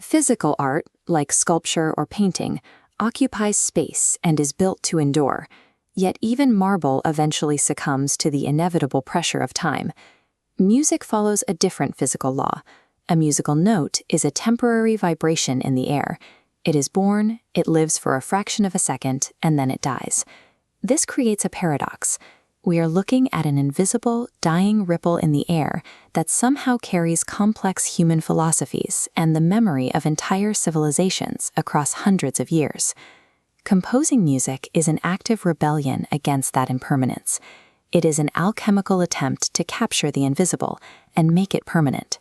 Physical art, like sculpture or painting, occupies space and is built to endure, yet even marble eventually succumbs to the inevitable pressure of time. Music follows a different physical law. A musical note is a temporary vibration in the air. It is born, it lives for a fraction of a second, and then it dies. This creates a paradox. We are looking at an invisible, dying ripple in the air that somehow carries complex human philosophies and the memory of entire civilizations across hundreds of years. Composing music is an active rebellion against that impermanence. It is an alchemical attempt to capture the invisible and make it permanent.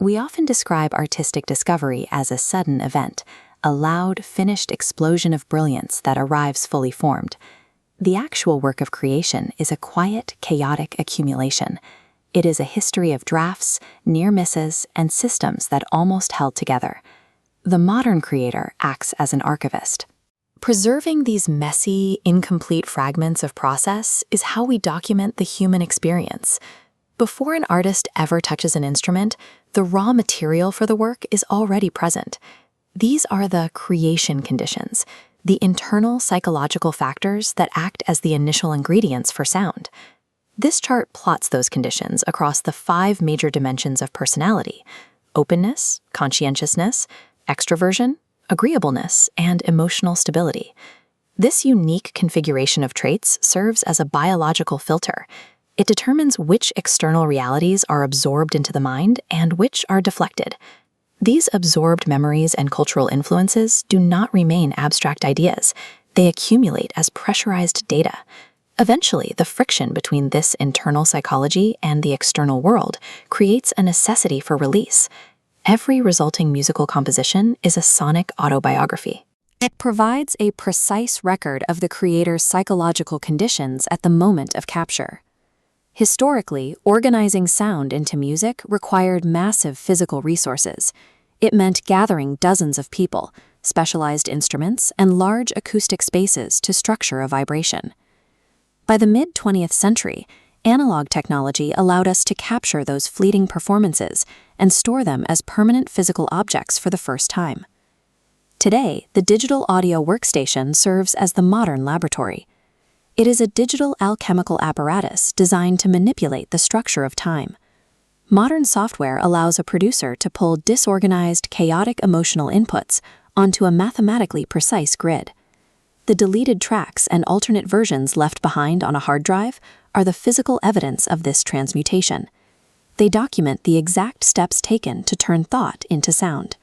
We often describe artistic discovery as a sudden event, a loud, finished explosion of brilliance that arrives fully formed. The actual work of creation is a quiet, chaotic accumulation. It is a history of drafts, near misses, and systems that almost held together. The modern creator acts as an archivist. Preserving these messy, incomplete fragments of process is how we document the human experience. Before an artist ever touches an instrument, the raw material for the work is already present. These are the creation conditions, the internal psychological factors that act as the initial ingredients for sound. This chart plots those conditions across the 5 major dimensions of personality: openness, conscientiousness, extroversion, agreeableness, and emotional stability. This unique configuration of traits serves as a biological filter. It determines which external realities are absorbed into the mind and which are deflected. These absorbed memories and cultural influences do not remain abstract ideas. They accumulate as pressurized data. Eventually, the friction between this internal psychology and the external world creates a necessity for release. Every resulting musical composition is a sonic autobiography. It provides a precise record of the creator's psychological conditions at the moment of capture. Historically, organizing sound into music required massive physical resources. It meant gathering dozens of people, specialized instruments, and large acoustic spaces to structure a vibration. By the mid-20th century, analog technology allowed us to capture those fleeting performances and store them as permanent physical objects for the first time. Today, the digital audio workstation serves as the modern laboratory. It is a digital alchemical apparatus designed to manipulate the structure of time. Modern software allows a producer to pull disorganized, chaotic emotional inputs onto a mathematically precise grid. The deleted tracks and alternate versions left behind on a hard drive are the physical evidence of this transmutation. They document the exact steps taken to turn thought into sound.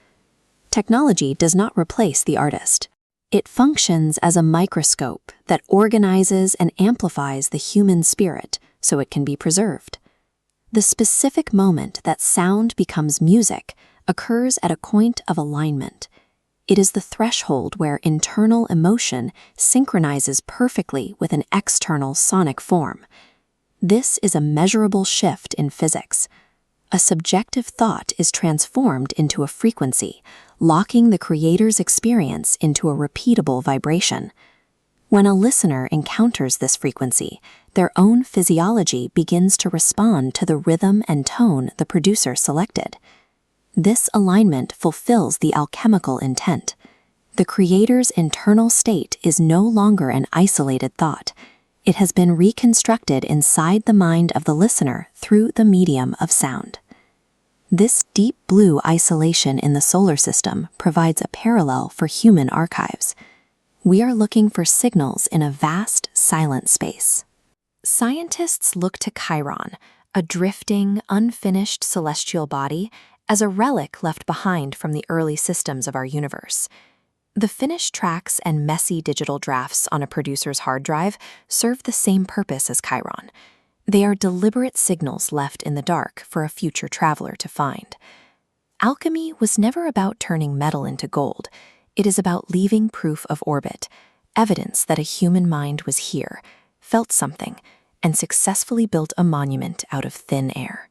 Technology does not replace the artist. It functions as a microscope that organizes and amplifies the human spirit so it can be preserved. The specific moment that sound becomes music occurs at a point of alignment. It is the threshold where internal emotion synchronizes perfectly with an external sonic form. This is a measurable shift in physics. A subjective thought is transformed into a frequency, locking the creator's experience into a repeatable vibration. When a listener encounters this frequency, their own physiology begins to respond to the rhythm and tone the producer selected. This alignment fulfills the alchemical intent. The creator's internal state is no longer an isolated thought. It has been reconstructed inside the mind of the listener through the medium of sound. This deep blue isolation in the solar system provides a parallel for human archives. We are looking for signals in a vast, silent space. Scientists look to Chiron, a drifting, unfinished celestial body, as a relic left behind from the early systems of our universe. The finished tracks and messy digital drafts on a producer's hard drive serve the same purpose as Chiron. They are deliberate signals left in the dark for a future traveler to find. Alchemy was never about turning metal into gold. It is about leaving proof of orbit, evidence that a human mind was here, felt something, and successfully built a monument out of thin air.